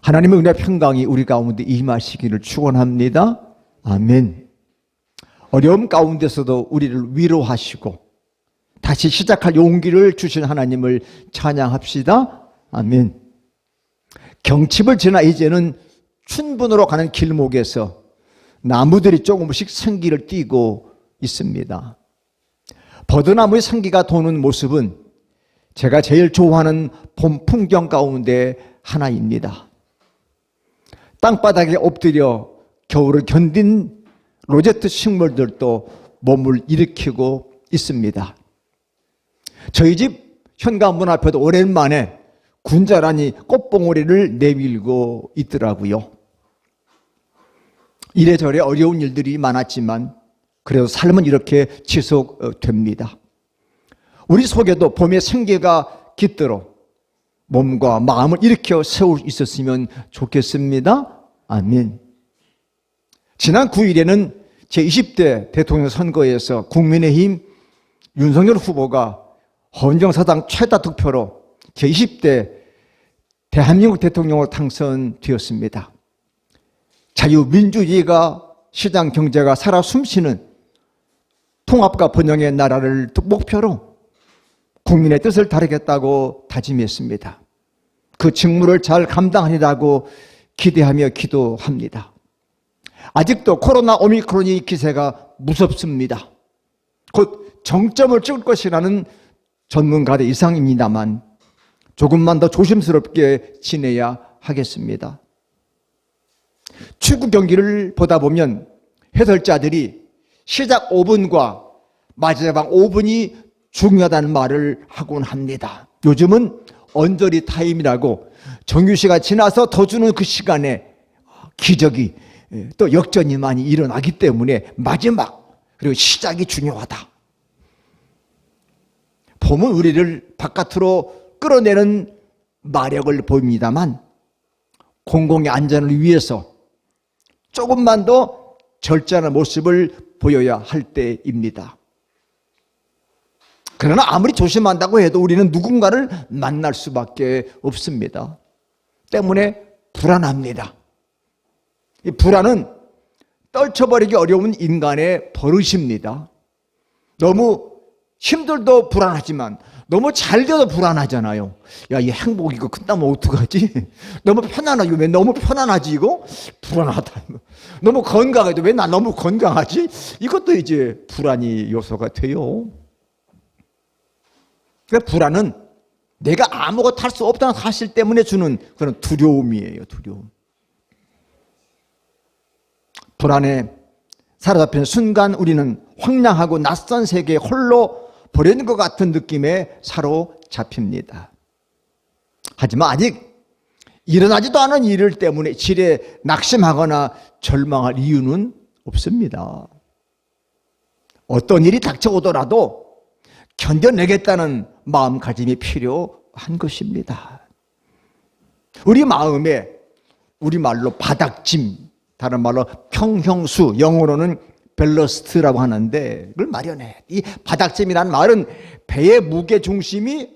하나님의 은혜 평강이 우리 가운데 임하시기를 축원합니다. 아멘. 어려움 가운데서도 우리를 위로하시고 다시 시작할 용기를 주신 하나님을 찬양합시다. 아멘. 경칩을 지나 이제는 춘분으로 가는 길목에서 나무들이 조금씩 생기를 띠고 있습니다. 버드나무의 생기가 도는 모습은 제가 제일 좋아하는 봄 풍경 가운데 하나입니다. 땅바닥에 엎드려 겨울을 견딘 로제트 식물들도 몸을 일으키고 있습니다. 저희 집 현관문 앞에도 오랜만에 군자란이 꽃봉오리를 내밀고 있더라고요. 이래저래 어려운 일들이 많았지만 그래도 삶은 이렇게 지속됩니다. 우리 속에도 봄의 생기가 깃들어 몸과 마음을 일으켜 세울 수 있었으면 좋겠습니다. 아멘. 지난 9일에는 제20대 대통령 선거에서 국민의힘 윤석열 후보가 헌정사상 최다 득표로 제20대 대한민국 대통령으로 당선되었습니다. 자유민주주의가 시장 경제가 살아 숨쉬는 통합과 번영의 나라를 목표로 국민의 뜻을 다루겠다고 다짐했습니다. 그 직무를 잘 감당하리라고 기대하며 기도합니다. 아직도 코로나 오미크론이 기세가 무섭습니다. 곧 정점을 찍을 것이라는 전문가들 이상입니다만 조금만 더 조심스럽게 지내야 하겠습니다. 축구 경기를 보다 보면 해설자들이 시작 5분과 마지막 5분이 중요하다는 말을 하곤 합니다. 요즘은 언저리 타임이라고 정규시가 지나서 더 주는 그 시간에 기적이 또 역전이 많이 일어나기 때문에 마지막 그리고 시작이 중요하다. 봄은 우리를 바깥으로 끌어내는 마력을 보입니다만 공공의 안전을 위해서 조금만 더 절제하는 모습을 보여야 할 때입니다. 그러나 아무리 조심한다고 해도 우리는 누군가를 만날 수밖에 없습니다. 때문에 불안합니다. 이 불안은 떨쳐버리기 어려운 인간의 버릇입니다. 너무 힘들도 불안하지만 너무 잘 돼도 불안하잖아요. 야, 이 행복 이거 끝나면 어떡하지? 너무 편안하지? 왜 너무 편안하지 이거? 불안하다. 너무 건강해도 왜 나 너무 건강하지? 이것도 이제 불안이 요소가 돼요. 그러니까 불안은 내가 아무것도 할 수 없다는 사실 때문에 주는 그런 두려움이에요. 두려움. 불안에 사로잡힌 순간 우리는 황량하고 낯선 세계에 홀로 버려진 것 같은 느낌에 사로잡힙니다. 하지만 아직 일어나지도 않은 일 때문에 지레 낙심하거나 절망할 이유는 없습니다. 어떤 일이 닥쳐오더라도 견뎌내겠다는 마음가짐이 필요한 것입니다. 우리 마음에 우리말로 바닥짐, 다른 말로 평형수, 영어로는 밸러스트라고 하는데 그걸 마련해. 이 바닥짐이라는 말은 배의 무게 중심이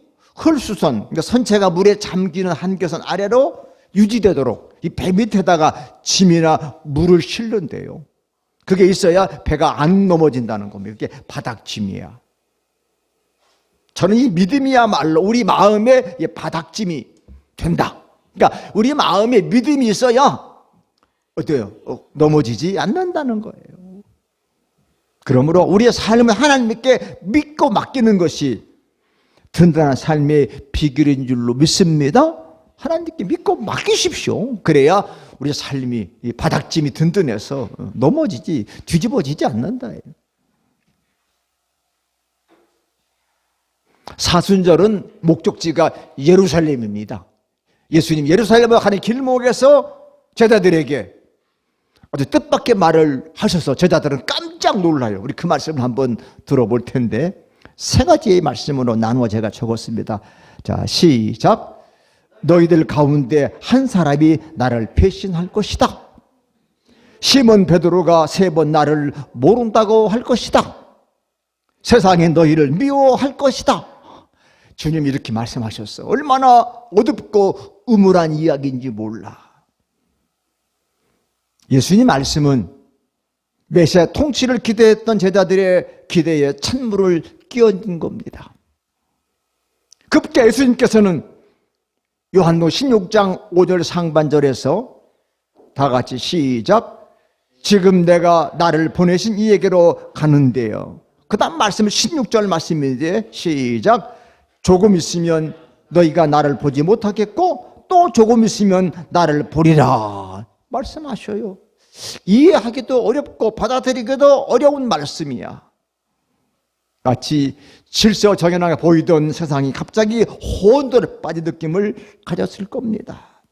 헐수선, 그러니까 선체가 물에 잠기는 한계선 아래로 유지되도록 이 배 밑에다가 짐이나 물을 실는데요. 그게 있어야 배가 안 넘어진다는 겁니다. 그게 바닥짐이야. 저는 이 믿음이야말로 우리 마음에 바닥짐이 된다. 그러니까 우리 마음에 믿음이 있어야 어때요? 넘어지지 않는다는 거예요. 그러므로 우리의 삶을 하나님께 믿고 맡기는 것이 든든한 삶의 비결인 줄로 믿습니다. 하나님께 믿고 맡기십시오. 그래야 우리 삶이 이 바닥짐이 든든해서 넘어지지 뒤집어지지 않는다. 사순절은 목적지가 예루살렘입니다. 예수님 예루살렘으로 가는 길목에서 제자들에게 아주 뜻밖의 말을 하셔서 제자들은 깜짝 놀라요. 우리 그 말씀을 한번 들어볼 텐데 세 가지의 말씀으로 나누어 제가 적었습니다. 자, 시작. 너희들 가운데 한 사람이 나를 배신할 것이다. 시몬 베드로가 3번 나를 모른다고 할 것이다. 세상에 너희를 미워할 것이다. 주님이 이렇게 말씀하셨어. 얼마나 어둡고 음울한 이야기인지 몰라. 예수님 말씀은 메시아 통치를 기대했던 제자들의 기대에 찬물을 끼얹은 겁니다. 급기 예수님께서는 요한복음 16장 5절 상반절에서 다 같이 시작. 지금 내가 나를 보내신 이에게로 가는데요. 그 다음 말씀은 16절 말씀인데 시작. 조금 있으면 너희가 나를 보지 못하겠고 또 조금 있으면 나를 보리라 말씀하셔요. 이해하기도 어렵고 받아들이기도 어려운 말씀이야. 마치 질서정연하게 보이던 세상이 갑자기 혼돈에 빠진 느낌을 가졌을 겁니다.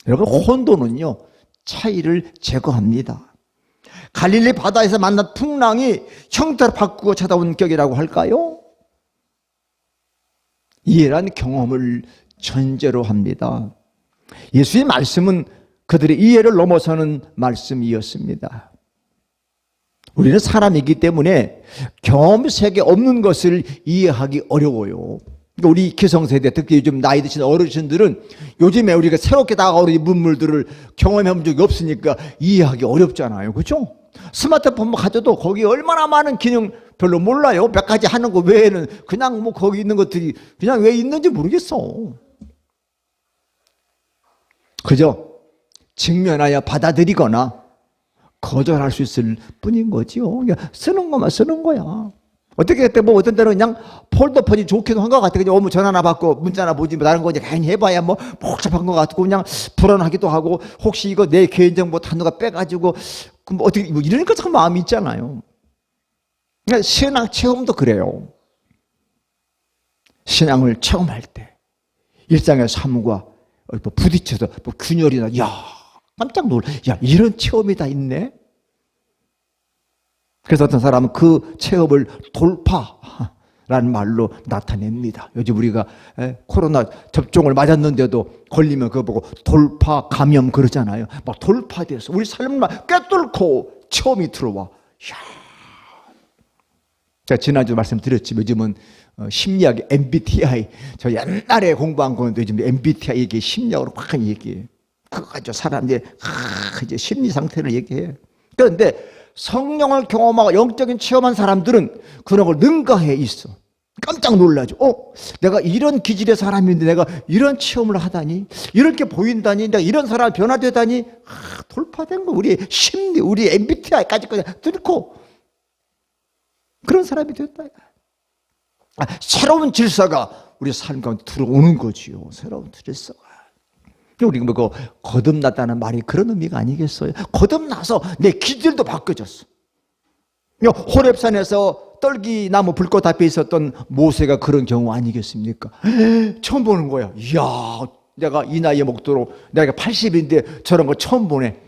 여러분, 혼돈은요 차이를 제거합니다. 갈릴리 바다에서 만난 풍랑이 형태를 바꾸고 찾아온 격이라고 할까요? 이해란 경험을 전제로 합니다. 예수의 말씀은 그들의 이해를 넘어서는 말씀이었습니다. 우리는 사람이기 때문에 경험 세계 없는 것을 이해하기 어려워요. 우리 기성세대, 특히 요즘 나이 드신 어르신들은 요즘에 우리가 새롭게 다가오는 문물들을 경험해 본 적이 없으니까 이해하기 어렵잖아요. 그렇죠? 스마트폰만 가져도 거기 얼마나 많은 기능 별로 몰라요. 몇 가지 하는 거 외에는 그냥 뭐 거기 있는 것들이 그냥 왜 있는지 모르겠어. 그죠? 직면하여 받아들이거나 거절할 수 있을 뿐인 거지요. 그러니까 쓰는 것만 쓰는 거야. 어떻게 했대? 뭐 어떤 때는 그냥 폴더폰이 좋기도 한 것 같아. 그냥 오면 전화나 받고 문자나 보지 뭐 다른 거 이제 괜히 해봐야 뭐 복잡한 것 같고 그냥 불안하기도 하고 혹시 이거 내 개인정보 다 누가 빼가지고 뭐 어떻게 뭐 이러니까 참 마음이 있잖아요. 그러니까 신앙 체험도 그래요. 신앙을 체험할 때 일상의 삶과 부딪혀서 뭐 균열이나 야 깜짝 놀라. 야 이런 체험이 다 있네. 그래서 어떤 사람은 그 체험을 돌파라는 말로 나타냅니다. 요즘 우리가 코로나 접종을 맞았는데도 걸리면 그거 보고 돌파 감염 그러잖아요. 막 돌파돼서 우리 삶을 꿰뚫고 체험이 들어와. 이야. 제가 지난주 말씀드렸지만 요즘은 심리학의 MBTI 저 옛날에 공부한 건데 요즘 MBTI 얘기 심리학으로 막 얘기해. 그거 가지고 사람들이 이제 심리 상태를 얘기해. 그런데 성령을 경험하고 영적인 체험한 사람들은 그런 걸 능가해 있어. 깜짝 놀라죠. 내가 이런 기질의 사람인데 내가 이런 체험을 하다니, 이렇게 보인다니, 내가 이런 사람이 변화되다니, 돌파된 거. 우리 심리, 우리 MBTI까지 그냥 뚫고 그런 사람이 됐다. 새로운 질서가 우리 삶 가운데 들어오는 거지요. 새로운 질서가. 우리 뭐 거듭났다는 말이 그런 의미가 아니겠어요? 거듭나서 내 기질도 바뀌어졌어. 호렙산에서 떨기나무 불꽃 앞에 있었던 모세가 그런 경우 아니겠습니까? 처음 보는 거야. 이야, 내가 이 나이에 먹도록 내가 80인데 저런 거 처음 보네.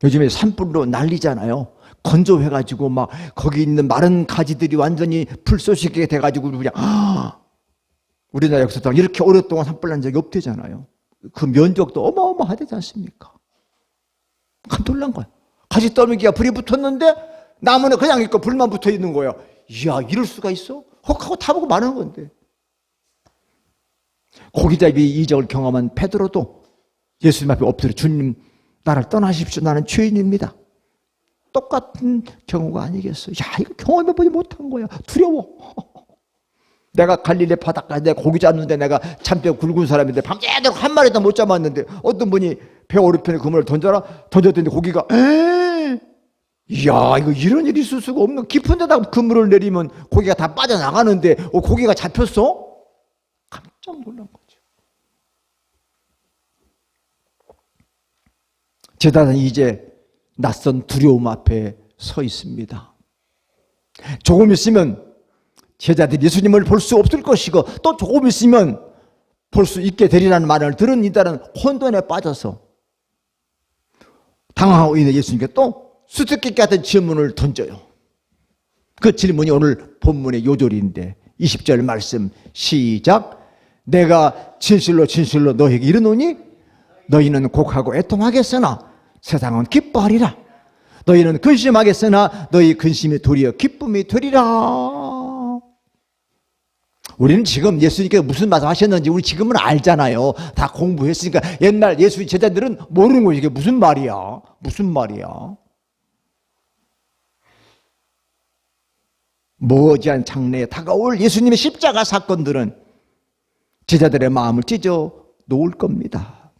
요즘에 산불로 난리잖아요. 건조해가지고 막 거기 있는 마른 가지들이 완전히 불쏘시개 돼가지고 그냥 우리나라 역사상 이렇게 오랫동안 산불 난 적이 없대잖아요. 그 면적도 어마어마하지 않습니까? 깜짝 놀란 거야. 가지떨미기가 불이 붙었는데 나무는 그냥 있고 불만 붙어 있는 거야. 이야, 이럴 수가 있어? 혹하고 타보고 마는 건데. 고기잡이 이적을 경험한 베드로도 예수님 앞에 엎드려 주님 나를 떠나십시오. 나는 죄인입니다. 똑같은 경우가 아니겠어요? 야, 이거 경험해보지 못한 거야. 두려워. 내가 갈릴리 바닷가에 내가 고기 잡는데 내가 참뼈 굵은 사람인데 밤새도록 한 마리도 못 잡았는데 어떤 분이 배 오른편에 그물을 던졌더니 고기가 이야, 이거 이런 일이 있을 수가 없는. 깊은 데다 그물을 내리면 고기가 다 빠져나가는데 고기가 잡혔어? 깜짝 놀란 거죠. 제자는 이제 낯선 두려움 앞에 서 있습니다. 조금 있으면 제자들이 예수님을 볼 수 없을 것이고 또 조금 있으면 볼 수 있게 되리라는 말을 들은 이들은 혼돈에 빠져서 당황하고 있는 예수님께 또 수수께끼 같은 질문을 던져요. 그 질문이 오늘 본문의 요절인데 20절 말씀 시작. 내가 진실로 진실로 너희에게 이르노니 너희는 곡하고 애통하겠으나 세상은 기뻐하리라. 너희는 근심하겠으나 너희 근심이 도리어 기쁨이 되리라. 우리는 지금 예수님께서 무슨 말씀 하셨는지 우리 지금은 알잖아요. 다 공부했으니까. 옛날 예수님 제자들은 모르는 거지. 이게 무슨 말이야? 무슨 말이야? 머지않은 장래에 다가올 예수님의 십자가 사건들은 제자들의 마음을 찢어 놓을 겁니다.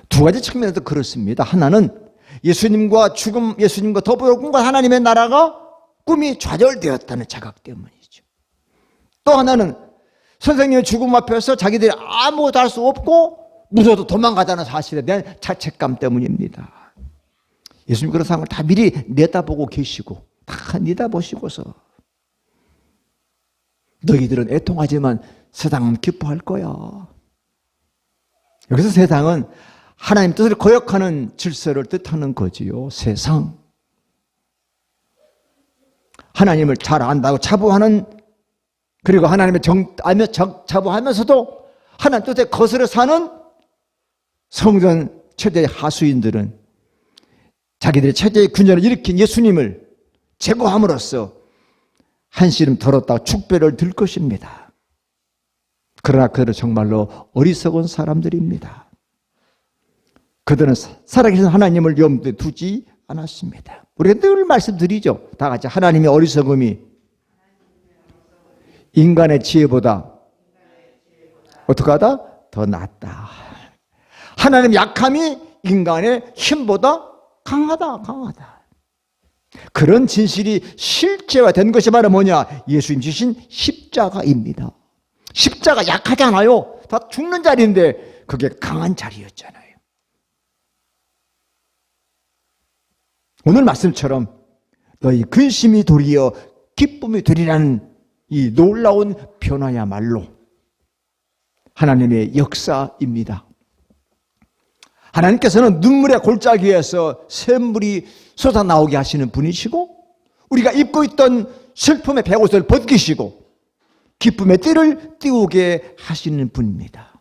두 가지 측면에서 그렇습니다. 하나는 예수님과 더불어 꿈과 하나님의 나라가 꿈이 좌절되었다는 자각 때문이죠. 또 하나는 선생님의 죽음 앞에서 자기들이 아무것도 할 수 없고 무서워도 도망가자는 사실에 대한 자책감 때문입니다. 예수님 그런 상황을 다 미리 내다보고 계시고 다 내다보시고서 너희들은 애통하지만 세상은 기뻐할 거야. 여기서 세상은 하나님 뜻을 거역하는 질서를 뜻하는 거지요. 세상. 하나님을 잘 안다고 자부하는, 그리고 하나님의 자부하면서도 하나님 뜻에 거스려 사는 성전 최대의 하수인들은 자기들의 최대의 균열을 일으킨 예수님을 제거함으로써 한시름 덜었다가 축배를 들 것입니다. 그러나 그들은 정말로 어리석은 사람들입니다. 그들은 살아계신 하나님을 염두에 두지 않았습니다. 우리가 늘 말씀드리죠. 다 같이 하나님의 어리석음이 인간의 지혜보다 어떻게 하다? 더 낫다. 하나님의 약함이 인간의 힘보다 강하다. 그런 진실이 실제화된 것이 바로 뭐냐? 예수님 주신 십자가입니다. 십자가 약하잖아요. 다 죽는 자리인데 그게 강한 자리였잖아요. 오늘 말씀처럼 너희 근심이 도리어 기쁨이 되리라는 이 놀라운 변화야말로 하나님의 역사입니다. 하나님께서는 눈물의 골짜기에서 샘물이 솟아나오게 하시는 분이시고 우리가 입고 있던 슬픔의 베옷을 벗기시고 기쁨의 띠를 띄우게 하시는 분입니다.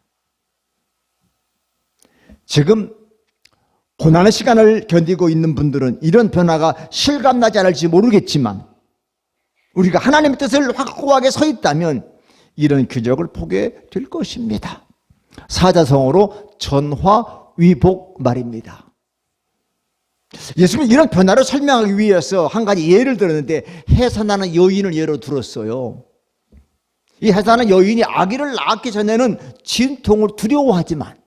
지금 고난의 시간을 견디고 있는 분들은 이런 변화가 실감나지 않을지 모르겠지만 우리가 하나님의 뜻을 확고하게 서 있다면 이런 기적을 보게 될 것입니다. 사자성어로 전화위복 말입니다. 예수님은 이런 변화를 설명하기 위해서 한 가지 예를 들었는데 해산하는 여인을 예로 들었어요. 이 해산하는 여인이 아기를 낳기 전에는 진통을 두려워하지만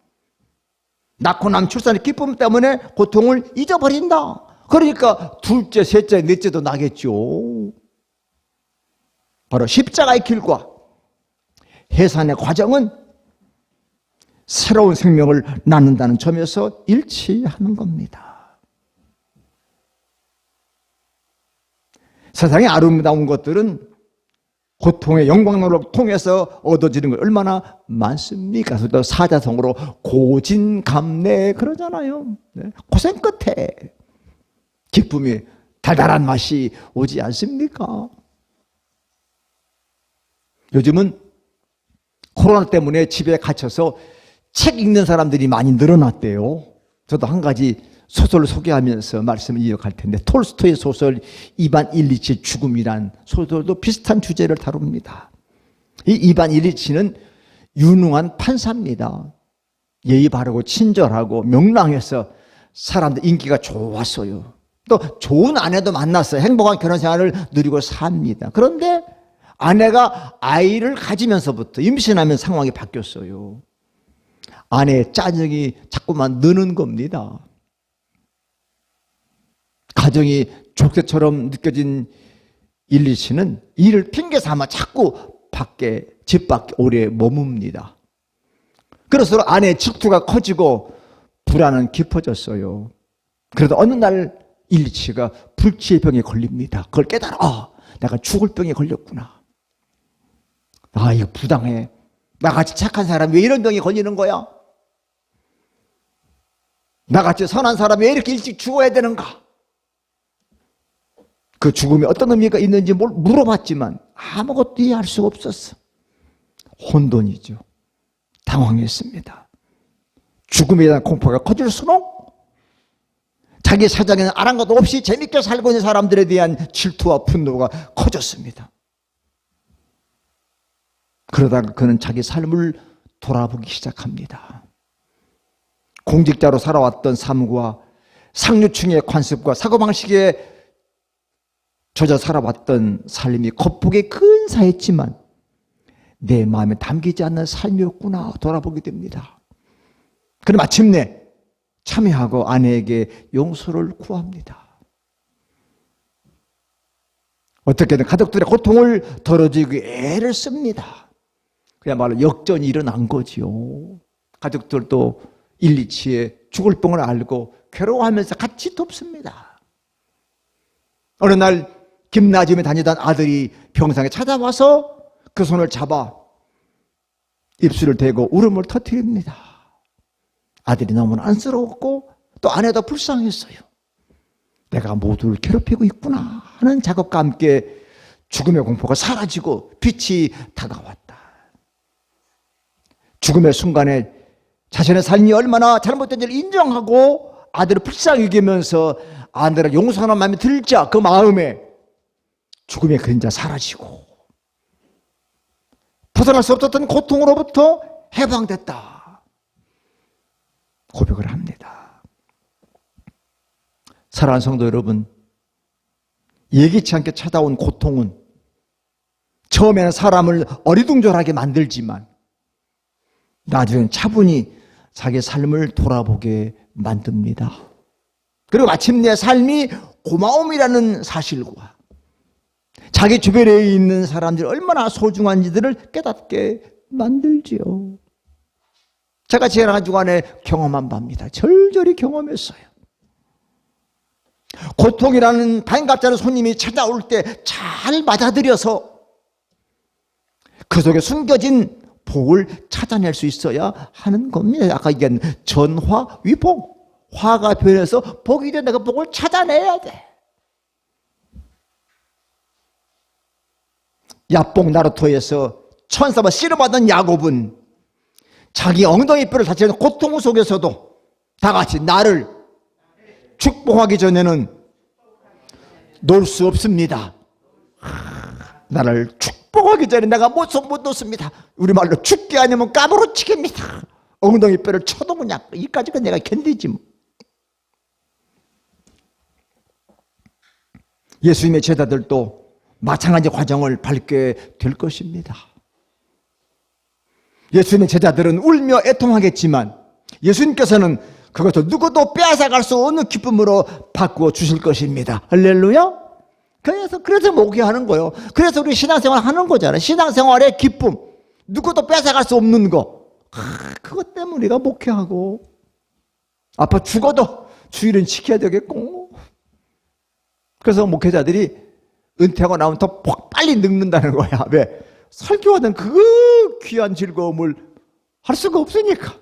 낳고 난 출산의 기쁨 때문에 고통을 잊어버린다. 그러니까 둘째, 셋째, 넷째도 나겠죠. 바로 십자가의 길과 해산의 과정은 새로운 생명을 낳는다는 점에서 일치하는 겁니다. 세상의 아름다운 것들은 고통의 영광로를 통해서 얻어지는 것 얼마나 많습니까? 그래서 사자성어로 고진감래 그러잖아요. 고생 끝에 기쁨이 달달한 맛이 오지 않습니까? 요즘은 코로나 때문에 집에 갇혀서 책 읽는 사람들이 많이 늘어났대요. 저도 한 가지 소설을 소개하면서 말씀을 이어갈 텐데 톨스토이의 소설 이반 일리치의 죽음이란 소설도 비슷한 주제를 다룹니다. 이 이반 일리치는 유능한 판사입니다. 예의 바르고 친절하고 명랑해서 사람들 인기가 좋았어요. 또 좋은 아내도 만났어요. 행복한 결혼 생활을 누리고 삽니다. 그런데 아내가 아이를 가지면서부터 임신하면 상황이 바뀌었어요. 아내의 짜증이 자꾸만 느는 겁니다. 가정이 족쇄처럼 느껴진 일리 씨는 이를 핑계 삼아 자꾸 집 밖에 오래 머뭅니다. 그래서 아내의 질투가 커지고 불안은 깊어졌어요. 그래도 어느 날 일리 씨가 불치의 병에 걸립니다. 그걸 깨달아. 내가 죽을 병에 걸렸구나. 이거 부당해. 나같이 착한 사람이 왜 이런 병에 걸리는 거야? 나같이 선한 사람이 왜 이렇게 일찍 죽어야 되는가? 그 죽음이 어떤 의미가 있는지 물어봤지만 아무것도 이해할 수가 없었어. 혼돈이죠. 당황했습니다. 죽음에 대한 공포가 커질수록 자기 사정에는 아랑곳 없이 재밌게 살고 있는 사람들에 대한 질투와 분노가 커졌습니다. 그러다가 그는 자기 삶을 돌아보기 시작합니다. 공직자로 살아왔던 삶과 상류층의 관습과 사고방식에 젖어 살아왔던 삶이 겉보기에 근사했지만 내 마음에 담기지 않는 삶이었구나 돌아보게 됩니다. 그럼 마침내 참회하고 아내에게 용서를 구합니다. 어떻게든 가족들의 고통을 덜어주기 위해 애를 씁니다. 그야말로 역전이 일어난 거지요. 가족들도 일리치에 죽을 뻥을 알고 괴로워하면서 같이 돕습니다. 어느 날 김나지움에 다니던 아들이 병상에 찾아와서 그 손을 잡아 입술을 대고 울음을 터뜨립니다. 아들이 너무나 안쓰러웠고 또 아내도 불쌍했어요. 내가 모두를 괴롭히고 있구나 하는 자극과 함께 죽음의 공포가 사라지고 빛이 다가왔다. 죽음의 순간에 자신의 삶이 얼마나 잘못된지를 인정하고 아들을 불쌍히 여기면서 아들을 용서하는 마음이 들자 그 마음에 죽음의 그림자 사라지고 벗어날 수 없었던 고통으로부터 해방됐다 고백을 합니다. 사랑하는 성도 여러분, 예기치 않게 찾아온 고통은 처음에는 사람을 어리둥절하게 만들지만 나중엔 차분히 자기 삶을 돌아보게 만듭니다. 그리고 마침내 삶이 고마움이라는 사실과 자기 주변에 있는 사람들이 얼마나 소중한지들을 깨닫게 만들지요. 제가 지난 주간에 경험한 바입니다. 절절히 경험했어요. 고통이라는 반갑지 않은 손님이 찾아올 때 잘 맞아들여서 그 속에 숨겨진 복을 찾아낼 수 있어야 하는 겁니다. 아까 얘기한 전화 위복. 화가 변해서 복이 된 내가 복을 찾아내야 돼. 야복 나루토에서 천사와 씨름하던 야곱은 자기 엉덩이 뼈를 다치는 고통 속에서도 다 같이 나를 축복하기 전에는 놓을 수 없습니다. 나를 축복하기 전에 내가 못 놓습니다. 우리말로 죽게 아니면 까무러치기입니다. 엉덩이 뼈를 쳐도 그냥 이까지가 내가 견디지 뭐. 예수님의 제자들도 마찬가지 과정을 밟게 될 것입니다. 예수님의 제자들은 울며 애통하겠지만 예수님께서는 그것을 누구도 빼앗아갈 수 없는 기쁨으로 바꾸어 주실 것입니다. 할렐루야. 그래서 목회하는 거예요. 그래서 우리 신앙생활 하는 거잖아요. 신앙생활의 기쁨, 누구도 빼앗아갈 수 없는 거. 그것 때문에 우리가 목회하고 아파 죽어도 주일은 지켜야 되겠고. 그래서 목회자들이 은퇴하고 나면 더 빨리 늙는다는 거야. 왜? 설교하던 그 귀한 즐거움을 할 수가 없으니까.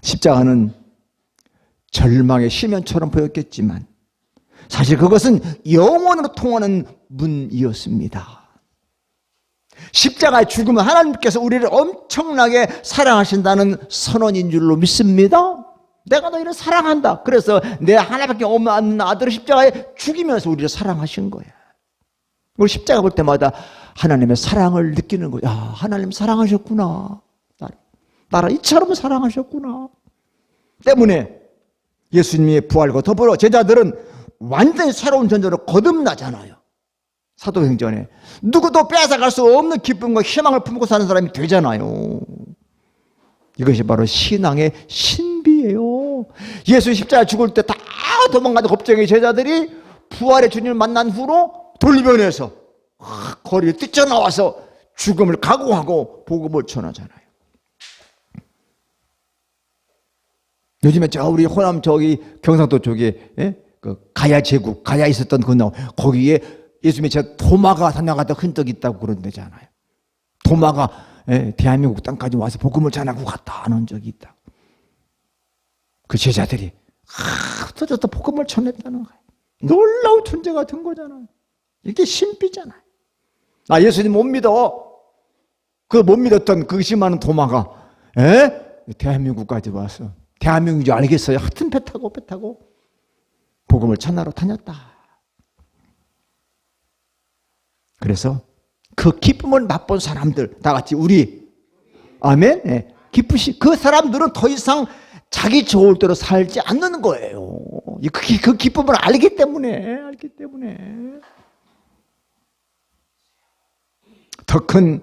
십자가는 절망의 시면처럼 보였겠지만 사실 그것은 영원으로 통하는 문이었습니다. 십자가의 죽음은 하나님께서 우리를 엄청나게 사랑하신다는 선언인 줄로 믿습니다. 내가 너희를 사랑한다. 그래서 내 하나밖에 없는 아들을 십자가에 죽이면서 우리를 사랑하신 거야. 우리 십자가 볼 때마다 하나님의 사랑을 느끼는 거야. 하나님 사랑하셨구나. 나를 이처럼 사랑하셨구나. 때문에 예수님의 부활과 더불어 제자들은 완전히 새로운 전쟁으로 거듭나잖아요. 사도행전에 누구도 빼앗아갈 수 없는 기쁨과 희망을 품고 사는 사람이 되잖아요. 이것이 바로 신앙의 신비예요. 예수 십자가에 죽을 때 다 도망가던 겁쟁이 제자들이 부활의 주님을 만난 후로 돌변해서 거리를 뛰쳐나와서 죽음을 각오하고 복음을 전하잖아요. 요즘에 우리 호남 경상도 쪽에 그 가야 제국, 가야 있었던 거기에 예수님의 제가 도마가 다녀가던 흔적이 있다고 그런 데잖아요. 도마가 대한민국 땅까지 와서 복음을 전하고 갔다 하는 적이 있다. 그 제자들이 터져서 복음을 전했다는 거예요. 놀라운 존재 같은 거잖아요. 이게 신비잖아요. 예수님 못 믿어. 그 못 믿었던 그 의심하는 도마가 대한민국까지 와서 대한민국인 줄 알겠어요. 하여튼 배 타고 복음을 전하러 다녔다. 그래서 그 기쁨을 맛본 사람들 다 같이 우리 아멘. 네. 기쁘시 그 사람들은 더 이상 자기 좋을 대로 살지 않는 거예요. 그 기쁨을 알기 때문에 더 큰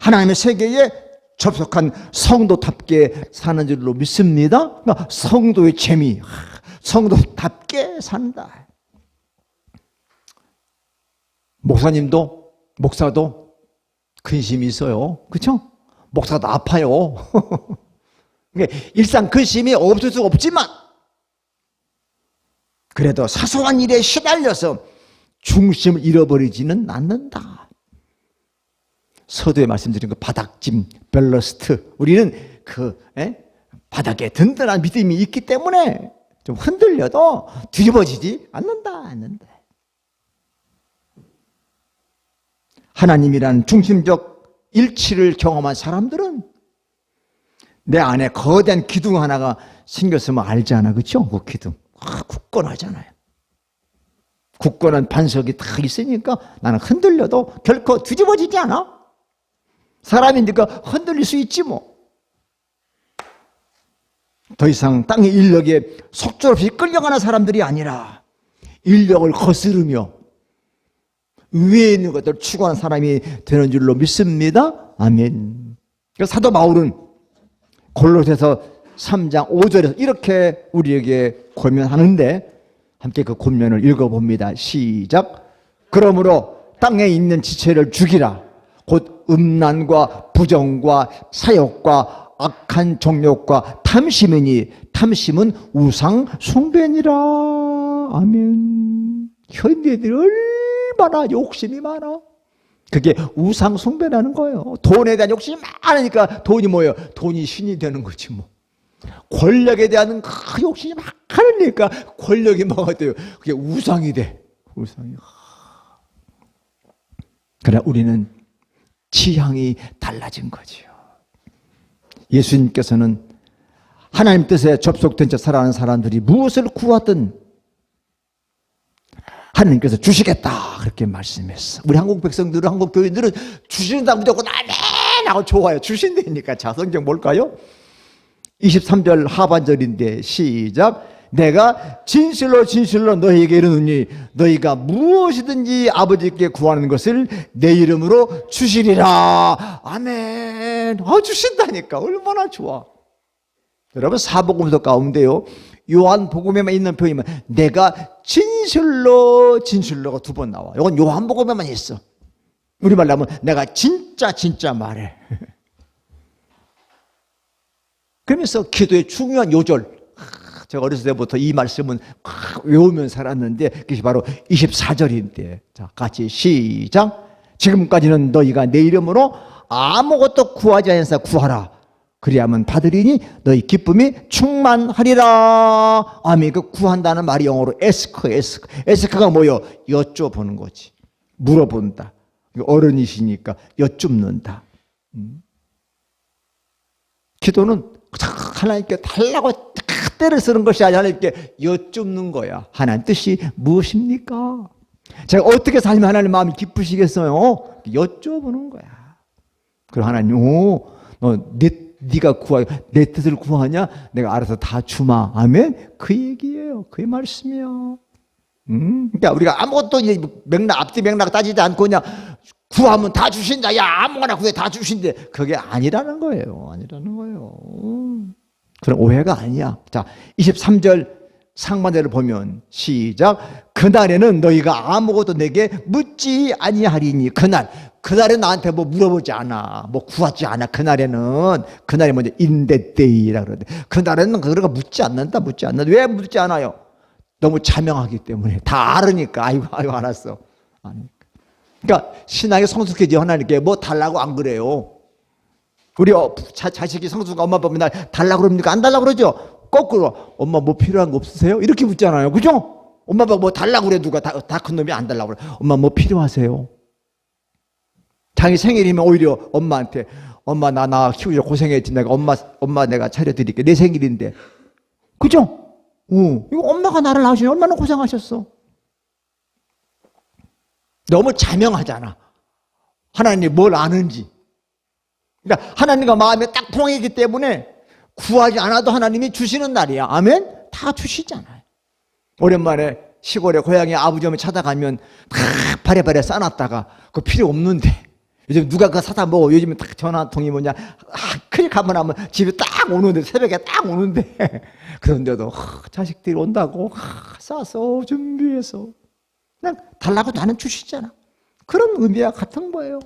하나님의 세계에 접속한 성도답게 사는 줄로 믿습니다. 그러니까 성도의 재미, 성도답게 산다. 목사도 근심이 있어요. 그렇죠? 목사도 아파요. 일상 근심이 없을 수 없지만 그래도 사소한 일에 시달려서 중심을 잃어버리지는 않는다. 서두에 말씀드린 그 바닥짐, 밸러스트. 우리는 바닥에 든든한 믿음이 있기 때문에 좀 흔들려도 뒤집어지지 않는다. 하나님이란 중심적 일치를 경험한 사람들은 내 안에 거대한 기둥 하나가 생겼으면 알잖아. 그렇죠? 그 기둥. 굳건하잖아요. 굳건한 반석이 다 있으니까 나는 흔들려도 결코 뒤집어지지 않아. 사람이니까 흔들릴 수 있지 뭐. 더 이상 땅의 인력에 속절없이 끌려가는 사람들이 아니라 인력을 거스르며 위에 있는 것들을 추구하는 사람이 되는 줄로 믿습니다. 아멘. 사도 바울은 골로새서 3장 5절에서 이렇게 우리에게 권면하는데 함께 그 권면을 읽어봅니다. 시작. 그러므로 땅에 있는 지체를 죽이라. 곧 음란과 부정과 사욕과 악한 정욕과 탐심이니 탐심은 우상 숭배니라. 아멘. 현대들이 얼마나 욕심이 많아. 그게 우상 숭배라는 거예요. 돈에 대한 욕심이 많으니까 돈이 뭐예요? 돈이 신이 되는 거지 뭐. 권력에 대한 그 욕심이 막 하니까 권력이 뭐가 돼요? 그게 우상이 돼. 우상이. 그래 우리는 취향이 달라진 거지요. 예수님께서는 하나님 뜻에 접속된 채 살아가는 사람들이 무엇을 구하든 하나님께서 주시겠다 그렇게 말씀했어. 우리 한국 백성들은, 한국 교인들은 주신다고 무조건 아멘 하고 좋아요. 주신다니까. 자, 성경 볼까요? 23절 하반절인데 시작. 내가 진실로 진실로 너희에게 이르노니 너희가 무엇이든지 아버지께 구하는 것을 내 이름으로 주시리라. 아멘. 주신다니까. 얼마나 좋아. 여러분 사복음서 가운데요 요한복음에만 있는 표현이면 내가 진실로 진실로가 2번 나와. 이건 요한복음에만 있어. 우리말로 하면 내가 진짜 말해. 그러면서 기도의 중요한 요절, 제가 어렸을 때부터 이 말씀은 외우면서 살았는데 그것이 바로 24절인데 자 같이 시작. 지금까지는 너희가 내 이름으로 아무것도 구하지 않아서 구하라. 그리하면 받으리니 너희 기쁨이 충만하리라. 아멘. 그 구한다는 말이 영어로 에스크가 뭐요? 여쭤보는 거지. 물어본다. 어른이시니까 여쭙는다. 기도는 하나님께 달라고 때를 쓰는 것이 아니라 하나님께 여쭙는 거야. 하나님 뜻이 무엇입니까? 제가 어떻게 살면 하나님 마음이 기쁘시겠어요? 여쭤보는 거야. 그럼 하나님, 네가 내 뜻을 구하냐? 내가 알아서 다 주마. 아멘? 그 얘기예요. 그 말씀이요. 그러니까 우리가 아무것도 앞뒤 맥락 따지지 않고 그냥 구하면 다 주신다. 야, 아무거나 구해 다 주신대. 그게 아니라는 거예요. 그런 오해가 아니야. 자, 23절 상반절을 보면 시작. 그날에는 너희가 아무것도 내게 묻지 아니하리니. 그날에 나한테 뭐 물어보지 않아. 뭐 구하지 않아. 그날이 먼저 in that day라 그러는데 그날에는 그러가 묻지 않는다. 왜 묻지 않아요? 너무 자명하기 때문에. 다 알으니까. 아이고 알았어. 그러니까 신앙이 성숙해지 하나님께 뭐 달라고 안 그래요. 우리 자식이 성숙한 엄마 보면 날 달라고 그럽니까? 안 달라고 그러죠? 거꾸로 엄마 뭐 필요한 거 없으세요? 이렇게 묻잖아요. 그죠? 엄마가 뭐 달라고 그래. 누가 다 큰 놈이 안 달라고 그래. 엄마 뭐 필요하세요? 자기 생일이면 오히려 엄마한테 엄마 나 키우려 고생했지. 내가 엄마 내가 차려드릴게. 내 생일인데. 그죠? 이거 엄마가 나를 낳으시니 얼마나 고생하셨어. 너무 자명하잖아. 하나님이 뭘 아는지. 그러니까 하나님과 마음이 딱 통하기 때문에 구하지 않아도 하나님이 주시는 날이야. 아멘? 다 주시잖아요. 오랜만에 시골에 고향에 아버지 어머니 찾아가면 다 바래바래 싸놨다가 그거 필요 없는데 요즘 누가 그거 사다 먹어. 요즘은 딱 전화통이 뭐냐 클릭하면 하면 집에 딱 오는데 새벽에 딱 오는데 그런데도 자식들이 온다고 싸서 준비해서 그냥 달라고 나는 주시잖아. 그런 의미와 같은 거예요.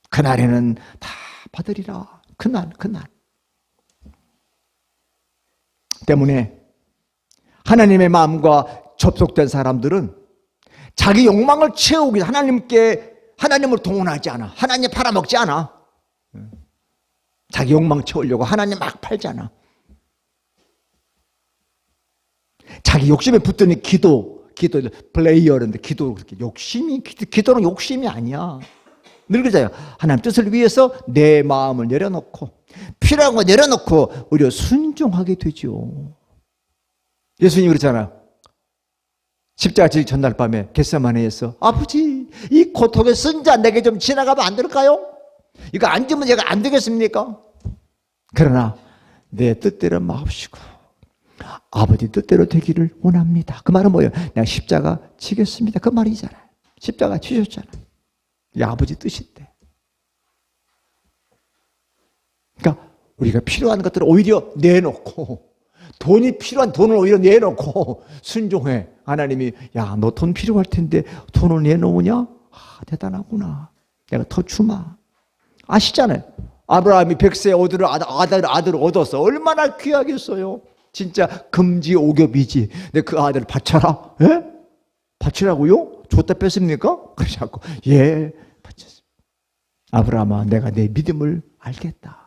그날에는 다 받으리라. 그날 때문에 하나님의 마음과 접속된 사람들은 자기 욕망을 채우기 하나님을 동원하지 않아. 하나님 팔아먹지 않아. 자기 욕망 채우려고 하나님 막 팔잖아. 자기 욕심에 붙더니 기도 플레이어인데 기도 그렇게 기도는 욕심이 아니야. 늘 그러잖아요. 하나님 뜻을 위해서 내 마음을 내려놓고 필요한 거 내려놓고 오히려 순종하게 되죠. 예수님이 그렇잖아요. 십자가 지기 전날 밤에 겟세마네에서 아버지 이 고통의 쓴자 내게 좀 지나가면 안 될까요? 이거 안 주면 제가 안 되겠습니까? 그러나 내 뜻대로 마옵시고 아버지 뜻대로 되기를 원합니다. 그 말은 뭐예요? 내가 십자가 지겠습니다. 그 말이잖아요. 십자가 지셨잖아요. 이 아버지 뜻인데. 그러니까 우리가 필요한 것들을 오히려 내놓고 돈이 필요한 돈을 오히려 내놓고 순종해. 하나님이 야, 너 돈 필요할 텐데 돈을 내놓으냐? 대단하구나. 내가 더 주마. 아시잖아요. 아브라함이 100세 아들을 얻어서 얼마나 귀하겠어요. 진짜 금지오겹이지. 근데 그 아들을 바쳐라. 예? 바치라고요? 줬다 뺐습니까? 그러자고 예, 바쳤습니다. 아브라함아, 내가 내 믿음을 알겠다.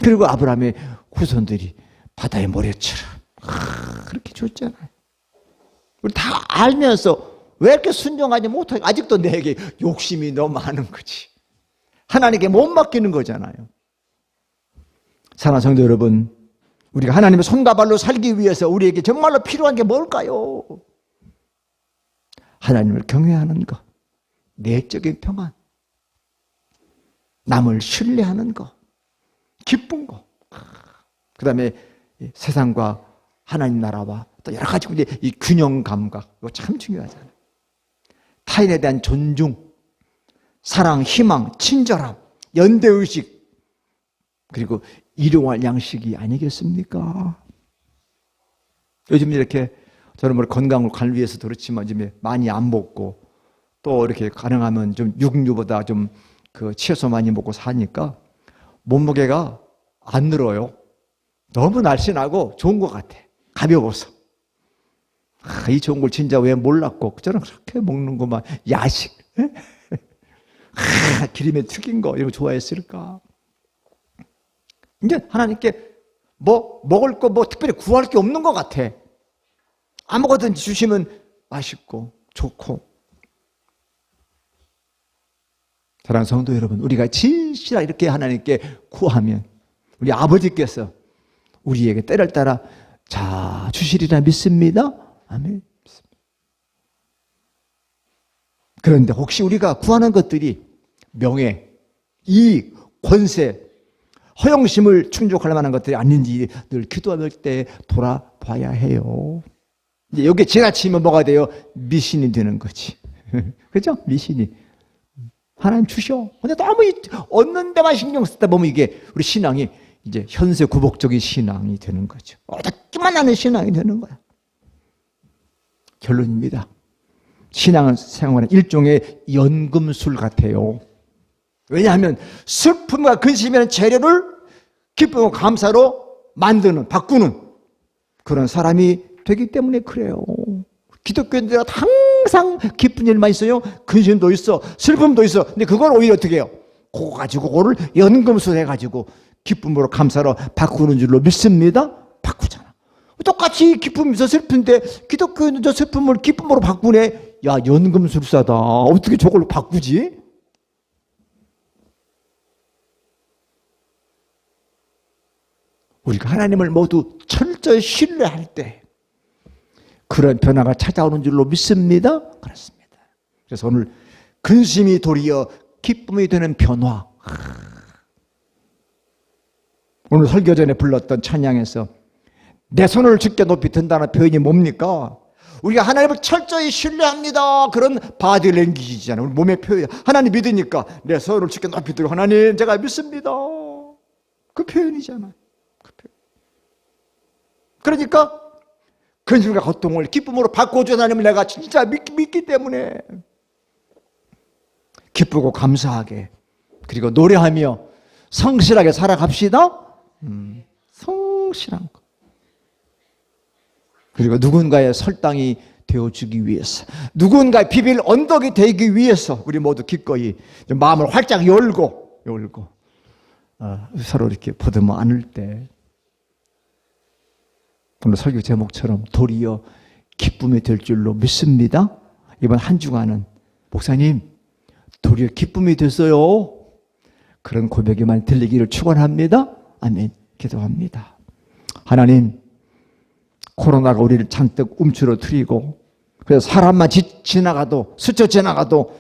그리고 아브라함의 후손들이 바다의 모래처럼 그렇게 줬잖아요. 우리 다 알면서 왜 이렇게 순종하지 못하게 아직도 내게 욕심이 너무 많은 거지. 하나님께 못 맡기는 거잖아요. 사랑하는 성도 여러분, 우리가 하나님의 손과 발로 살기 위해서 우리에게 정말로 필요한 게 뭘까요? 하나님을 경외하는 것, 내적인 평안, 남을 신뢰하는 것, 기쁜 것, 그 다음에 세상과 하나님 나라와 또 여러 가지 이 균형 감각, 이거 참 중요하잖아요. 타인에 대한 존중, 사랑, 희망, 친절함, 연대의식, 그리고 일용할 양식이 아니겠습니까? 요즘 이렇게 저는 뭐 건강을 관리 위해서도 그렇지만 요즘에 많이 안 먹고 또 이렇게 가능하면 좀 육류보다 좀 그 채소 많이 먹고 사니까 몸무게가 안 늘어요. 너무 날씬하고 좋은 것 같아. 가벼워서. 이 좋은 걸 진짜 왜 몰랐고 저는 그렇게 먹는구만. 야식. 기름에 튀긴 거 이런 거 좋아했을까? 이제 하나님께 뭐 먹을 거 뭐 특별히 구할 게 없는 것 같아. 아무거든지 주시면 맛있고 좋고. 사랑하는 성도 여러분, 우리가 진실하게 이렇게 하나님께 구하면 우리 아버지께서 우리에게 때를 따라 자 주시리라 믿습니다. 아멘. 그런데 혹시 우리가 구하는 것들이 명예, 이익, 권세, 허영심을 충족할 만한 것들이 아닌지 늘 기도할 때 돌아봐야 해요. 이제 여기에 지나치면 뭐가 돼요? 미신이 되는 거지. 그죠? 미신이. 하나님 주셔. 근데 너무 얻는 데만 신경 쓰다 보면 이게 우리 신앙이 이제 현세 굴복적인 신앙이 되는 거죠. 얻기만 하는 신앙이 되는 거야. 결론입니다. 신앙은 생활은 일종의 연금술 같아요. 왜냐하면 슬픔과 근심이라는 재료를 기쁨과 감사로 만드는, 바꾸는 그런 사람이 되기 때문에 그래요. 기독교인들은 항상 기쁜 일만 있어요. 근심도 있어, 슬픔도 있어. 근데 그걸 오히려 어떻게 해요? 그거 가지고 그거를 연금술 해가지고 기쁨으로 감사로 바꾸는 줄로 믿습니다. 바꾸잖아. 똑같이 기쁨이 있어 슬픈데 기독교인은 저 슬픔을 기쁨으로 바꾸네. 야, 연금술사다. 어떻게 저걸로 바꾸지? 우리가 하나님을 모두 철저히 신뢰할 때 그런 변화가 찾아오는 줄로 믿습니다. 그렇습니다. 그래서 오늘 근심이 도리어 기쁨이 되는 변화. 오늘 설교 전에 불렀던 찬양에서 내 손을 주께 높이 든다는 표현이 뭡니까? 우리가 하나님을 철저히 신뢰합니다. 그런 바디 랭귀지잖아요. 우리 몸의 표현. 하나님 믿으니까 내 손을 주께 높이 들고 하나님 제가 믿습니다. 그 표현이잖아요. 그 표현. 그러니까 근심과 고통을 기쁨으로 바꿔준 하나님을 내가 진짜 믿기 때문에 기쁘고 감사하게 그리고 노래하며 성실하게 살아갑시다. 성실한 것. 그리고 누군가의 설당이 되어주기 위해서, 누군가의 비빌 언덕이 되기 위해서 우리 모두 기꺼이 마음을 활짝 열고 서로 이렇게 보듬어 안을 때 오늘 설교 제목처럼 도리어 기쁨이 될 줄로 믿습니다. 이번 한 주간은 목사님 도리어 기쁨이 됐어요. 그런 고백이 많이 들리기를 축원합니다. 아멘. 기도합니다. 하나님, 코로나가 우리를 잔뜩 움츠러뜨리고 그래서 사람만 지나가도 스쳐 지나가도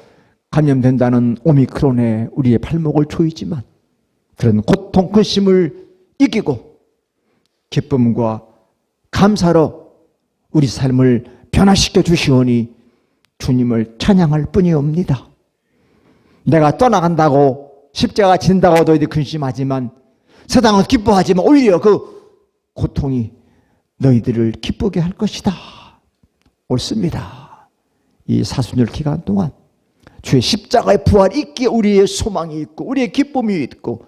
감염된다는 오미크론에 우리의 발목을 조이지만 그런 고통, 근심을 이기고 기쁨과 감사로 우리 삶을 변화시켜 주시오니 주님을 찬양할 뿐이옵니다. 내가 떠나간다고 십자가 진다고 너희들이 근심하지만 세상은 기뻐하지만 오히려 그 고통이 너희들을 기쁘게 할 것이다. 옳습니다. 이 사순절 기간 동안 주의 십자가의 부활이 있기에 우리의 소망이 있고 우리의 기쁨이 있고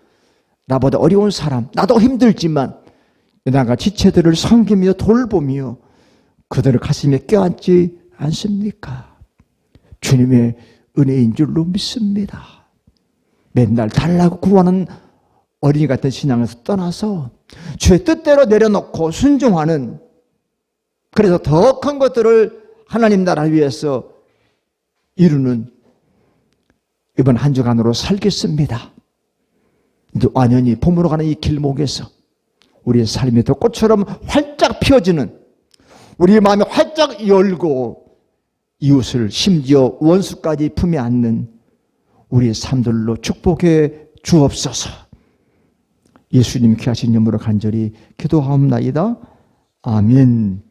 나보다 어려운 사람, 나도 힘들지만 나가 지체들을 섬기며 돌보며 그들을 가슴에 껴안지 않습니까? 주님의 은혜인 줄로 믿습니다. 맨날 달라고 구하는 어린이 같은 신앙에서 떠나서 주의 뜻대로 내려놓고 순종하는, 그래서 더 큰 것들을 하나님 나라를 위해서 이루는 이번 한 주간으로 살겠습니다. 이제 완연히 봄으로 가는 이 길목에서 우리의 삶이 더 꽃처럼 활짝 피어지는, 우리의 마음이 활짝 열고 이웃을 심지어 원수까지 품에 안는 우리의 삶들로 축복해 주옵소서. 예수님 귀하신 이름으로 간절히 기도하옵나이다. 아멘.